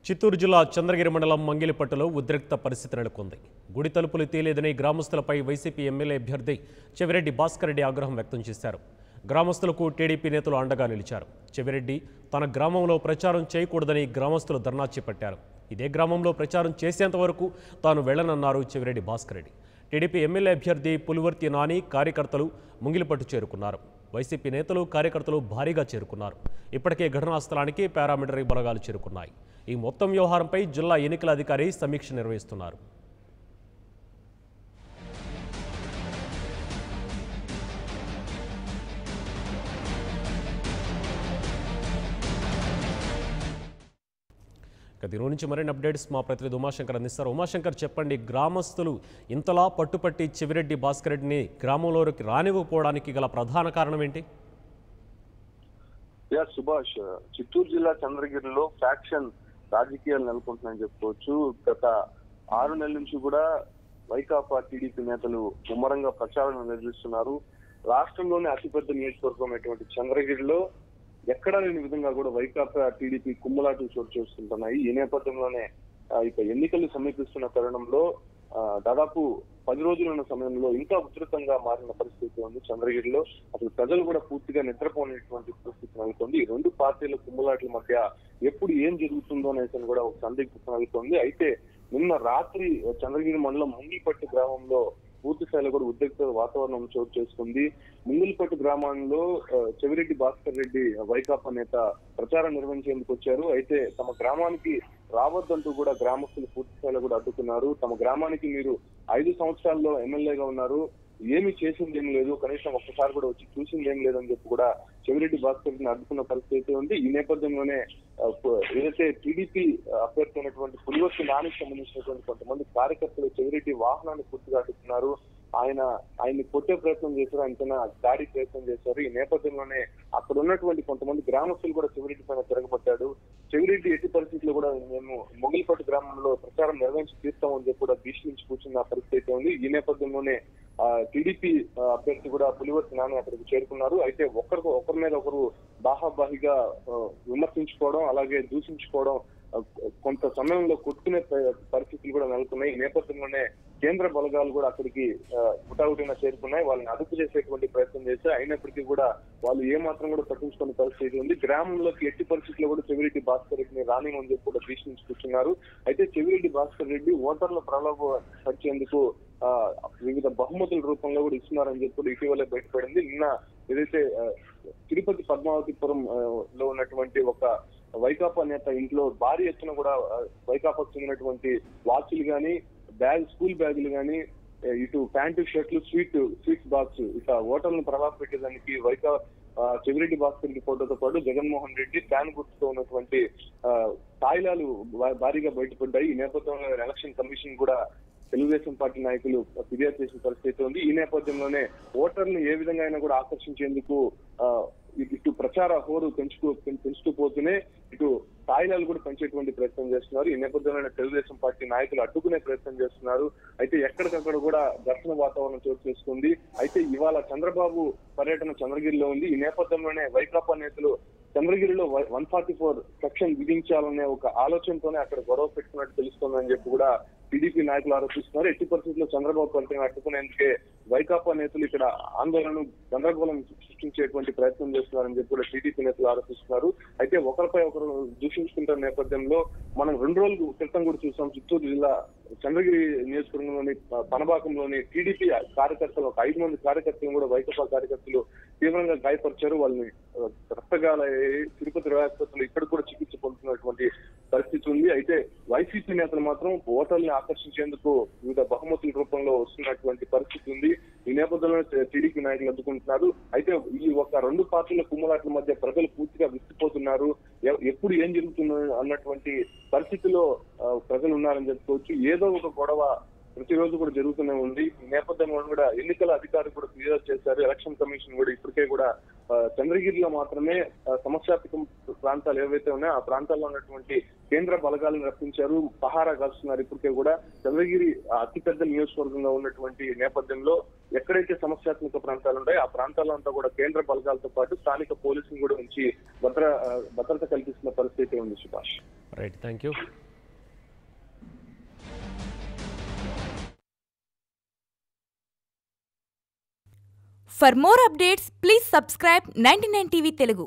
చిత్తూరు జిల్లా చంద్రగిరి మండలం మంగిలిపట్టులో ఉద్రిక్త పరిస్థితి నెలకొంది. గుడి తలుపులు తీయలేదని గ్రామస్తులపై వైసీపీ ఎమ్మెల్యే అభ్యర్థి చెవిరెడ్డి భాస్కర్ రెడ్డి ఆగ్రహం వ్యక్తం చేశారు. గ్రామస్తులకు టీడీపీ నేతలు అండగా నిలిచారు. చెవిరెడ్డి తన గ్రామంలో ప్రచారం చేయకూడదని గ్రామస్తులు ధర్నా చేపట్టారు. ఇదే గ్రామంలో ప్రచారం చేసేంత వరకు తాను వెళ్లనన్నారు చెవిరెడ్డి భాస్కర్ రెడ్డి. టీడీపీ ఎమ్మెల్యే అభ్యర్థి పులివర్తి నాని కార్యకర్తలు ముంగిలిపట్టు చేరుకున్నారు. వైసీపీ నేతలు కార్యకర్తలు భారీగా చేరుకున్నారు. ఇప్పటికే ఘటనా స్థలానికి పారామిలిటరీ బలగాలు చేరుకున్నాయి. ఈ మొత్తం వ్యవహారంపై జిల్లా ఎన్నికల అధికారి సమీక్ష నిర్వహిస్తున్నారు. దీని నుంచి మరిన్ని అప్డేట్స్ మా ప్రతినిధి ఉమాశంకర్ అందిస్తారు. ఉమాశంకర్, చెప్పండి, గ్రామస్తులు ఇంతలా పట్టుపట్టి చెవిరెడ్డి భాస్కర్ రెడ్డిని గ్రామంలోకి రానివ్వకపోవడానికి గల ప్రధాన కారణం ఏంటి? సుభాష్, చిత్తూరు జిల్లా చంద్రగిరిలో ఫ్యాక్షన్ రాజకీయాలు నెలకొంటున్నాయని చెప్పుకోవచ్చు. గత 6 నెలల నుంచి కూడా వైకాపా టీడీపీ నేతలు ముమ్మరంగా ప్రచారం నిర్వహిస్తున్నారు. రాష్ట్రంలోనే అతిపెద్ద నియోజకవర్గం చంద్రగిరిలో ఎక్కడా లేని విధంగా కూడా వైకాపా టీడీపీ కుమ్మలాటలు చోటు చేసుకుంటున్నాయి. ఈ నేపథ్యంలోనే ఇక ఎన్నికలు సమీపిస్తున్న తరుణంలో దాదాపు 10 రోజులు ఉన్న సమయంలో ఇంకా ఉధృతంగా మారిన పరిస్థితి ఉంది చంద్రగిరిలో. అసలు ప్రజలు కూడా పూర్తిగా నిద్రపోనేటువంటి పరిస్థితి నెలకొంది. ఈ రెండు పార్టీల కుమ్ములాట్ల మధ్య ఎప్పుడు ఏం జరుగుతుందో అనేసి కూడా ఒక సందిగ్ధత నెలకొంది. అయితే నిన్న రాత్రి చంద్రగిరి మండలం ముంగిలిపట్టు గ్రామంలో పూర్తి స్థాయిలో కూడా ఉద్రిక్త వాతావరణం చోటు చేసుకుంది. ముంగిలిపట్టు గ్రామంలో చెవిరెడ్డి భాస్కర్ రెడ్డి వైకాపా నేత ప్రచారం నిర్వహించేందుకు వచ్చారు. అయితే తమ గ్రామానికి రావద్దంటూ కూడా గ్రామస్తులు పూర్తి స్థాయిలో కూడా అడ్డుకున్నారు. తమ గ్రామానికి మీరు 5 సంవత్సరాల్లో ఎమ్మెల్యేగా ఉన్నారు, ఏమి చేసింది ఏం లేదు, కనీసం ఒక్కసారి కూడా వచ్చి చూసింది ఏం లేదని చెప్పి కూడా చెవిరెడ్డి భాస్కర్ రెడ్డిని అడ్డుకున్న పరిస్థితి ఉంది. ఈ నేపథ్యంలోనే ఏదైతే టీడీపీ అభ్యర్థి అయినటువంటి పులివర్తి నానికి సంబంధించినటువంటి కొంతమంది కార్యకర్తలు చెవిరెడ్డి వాహనాన్ని పూర్తిగా అడ్డుకున్నారు. ఆయన్ని కొట్టే ప్రయత్నం చేశారు, ఆయన దాడి ప్రయత్నం చేశారు. ఈ నేపథ్యంలోనే అక్కడ ఉన్నటువంటి కొంతమంది గ్రామస్తులు కూడా చెవిరెడ్డి పైన తిరగబడ్డాడు. చెవిరెడ్డి ఎట్టి పరిస్థితుల్లో కూడా మేము మొగిలిపట్టు గ్రామంలో ప్రచారం నిర్వహించి తీస్తామని చెప్పి కూడా భీష్మించి కూర్చున్న పరిస్థితి ఉంది. ఈ నేపథ్యంలోనే టీడీపీ అభ్యర్థి కూడా పులివర్తి నాని అక్కడికి చేరుకున్నారు. అయితే ఒకరి మీద ఒకరు బాహాబాహిగా విమర్శించుకోవడం, అలాగే దూషించుకోవడం, కొంత సమయంలో కొట్టుకునే పరిస్థితులు కూడా నెలకొన్నాయి. ఈ నేపథ్యంలోనే కేంద్ర బలగాలు కూడా అక్కడికి హుటాహుటిన చేరుకున్నాయి. వాళ్ళని అదుపు చేసేటువంటి ప్రయత్నం చేశారు. అయినప్పటికీ కూడా వాళ్ళు ఏమాత్రం కూడా పట్టించుకునే పరిస్థితి ఉంది. గ్రామంలోకి ఎట్టి పరిస్థితుల్లో కూడా చెవిరెడ్డి భాస్కర్ రెడ్డిని రానివ్వని చెప్పి కూడా భీష్మించుకుంటున్నారు. అయితే చెవిరెడ్డి భాస్కర్ రెడ్డి ఓటర్ల ప్రలోభ పరిచేందుకు వివిధ బహుమతుల రూపంలో కూడా ఇస్తున్నారని చెప్పి ఇటీవలే బయటపడింది. నిన్న ఏదైతే తిరుపతి పద్మావతిపురం లో ఉన్నటువంటి ఒక వైకాపా నేత ఇంట్లో భారీ ఎత్తున కూడా వైకాపాకు చెందినటువంటి వాచ్లు గానీ, స్కూల్ బ్యాగులు గానీ, ఇటు ప్యాంటు, షర్ట్లు, స్వీట్స్ బాక్స్, ఇక ఓటర్లను ప్రలాభ పెట్టేదానికి చెవిరెడ్డి భాస్కర్ రెడ్డి ఫోటోతో పాటు జగన్మోహన్ రెడ్డి ఫ్యాన్ గుర్తుతో ఉన్నటువంటి తాయిలాలు భారీగా బయటపడ్డాయి. ఈ నేపథ్యంలో ఎలక్షన్ కమిషన్ కూడా తెలుగుదేశం పార్టీ నాయకులు ఫిర్యాదు చేసిన పరిస్థితి ఉంది. ఈ నేపథ్యంలోనే ఓటర్లు ఏ విధంగా అయినా కూడా ఆకర్షించేందుకు ఇటు ప్రచార హోరు పెంచుతూ పోతూనే ఇటు స్థాయిలాలు కూడా పెంచేటువంటి ప్రయత్నం చేస్తున్నారు. ఈ నేపథ్యంలోనే తెలుగుదేశం పార్టీ నాయకులు అడ్డుకునే ప్రయత్నం చేస్తున్నారు. అయితే ఎక్కడికక్కడ కూడా ఘర్షణ వాతావరణం చోటు చేసుకుంది. అయితే ఇవాళ చంద్రబాబు పర్యటన చంద్రగిరిలో ఉంది. ఈ నేపథ్యంలోనే వైకాపా నేతలు చంద్రగిరిలో 144 సెక్షన్ విధించాలనే ఒక ఆలోచనతోనే అక్కడ గొడవ పెట్టుకున్నట్టు తెలుస్తోందని చెప్పి కూడా టీడీపీ నాయకులు ఆరోపిస్తున్నారు. ఎట్టి పరిస్థితుల్లో చంద్రబాబు పర్యటన అడ్డుకునేందుకే వైకాపా నేతలు ఇక్కడ ఆందోళన, గందరగోళం సృష్టించేటువంటి ప్రయత్నం చేస్తున్నారని చెప్పి కూడా టీడీపీ నేతలు ఆరోపిస్తున్నారు. అయితే ఒకరిపై ఒకరు దూషించుకుంటున్న నేపథ్యంలో మనం 2 రోజుల క్రితం కూడా చూసాం. చిత్తూరు జిల్లా చంద్రగిరి నియోజకవర్గంలోని పనబాకంలోని టీడీపీ కార్యకర్తలు, ఒక 5 మంది కార్యకర్తలను కూడా వైకాపా కార్యకర్తలు తీవ్రంగా గాయపరిచారు. వాళ్ళని రక్తగాలయ్యాయి. తిరుపతి ఆసుపత్రిలో ఇక్కడ కూడా చికిత్స పొందుతున్నటువంటి పరిస్థితి ఉంది. అయితే వైసీపీ నేతలు మాత్రం ఓటర్లను ఆకర్షించేందుకు వివిధ బహుమతుల రూపంలో వస్తున్నటువంటి పరిస్థితి ఉంది. ఈ నేపథ్యంలో టీడీపీ నాయకులు అడ్డుకుంటున్నారు. అయితే ఈ ఒక 2 పార్టీల కుమ్మలాట్ల మధ్య ప్రజలు పూర్తిగా విసిపోతున్నారు. ఎప్పుడు ఏం జరుగుతుందో అన్నటువంటి పరిస్థితిలో ప్రజలు ఉన్నారని చెప్పుకోవచ్చు. ఏదో ఒక గొడవ ప్రతిరోజు కూడా జరుగుతూనే ఉంది. ఈ నేపథ్యంలో కూడా ఎన్నికల అధికారులు కూడా ఫిర్యాదు చేశారు. ఎలక్షన్ కమిషన్ కూడా ఇప్పటికే కూడా చంద్రగిరిలో మాత్రమే సమస్యాత్మక ప్రాంతాలు ఏవైతే ఉన్నాయో ఆ ప్రాంతాల్లో ఉన్నటువంటి కేంద్ర బలగాలను రప్పించారు, పహారా కాస్తున్నారు. ఇప్పటికే కూడా చంద్రగిరి అతిపెద్ద నియోజకవర్గంగా ఉన్నటువంటి నేపథ్యంలో ఎక్కడైతే సమస్యాత్మక ప్రాంతాలు ఉన్నాయో ఆ ప్రాంతాల్లో అంతా కూడా కేంద్ర బలగాలతో పాటు స్థానిక పోలీసులు కూడా ఉంచి భద్రత కల్పిస్తున్న పరిస్థితి ఉంది. Subhash. Right, thank you. For more updates, please subscribe 99 TV Telugu.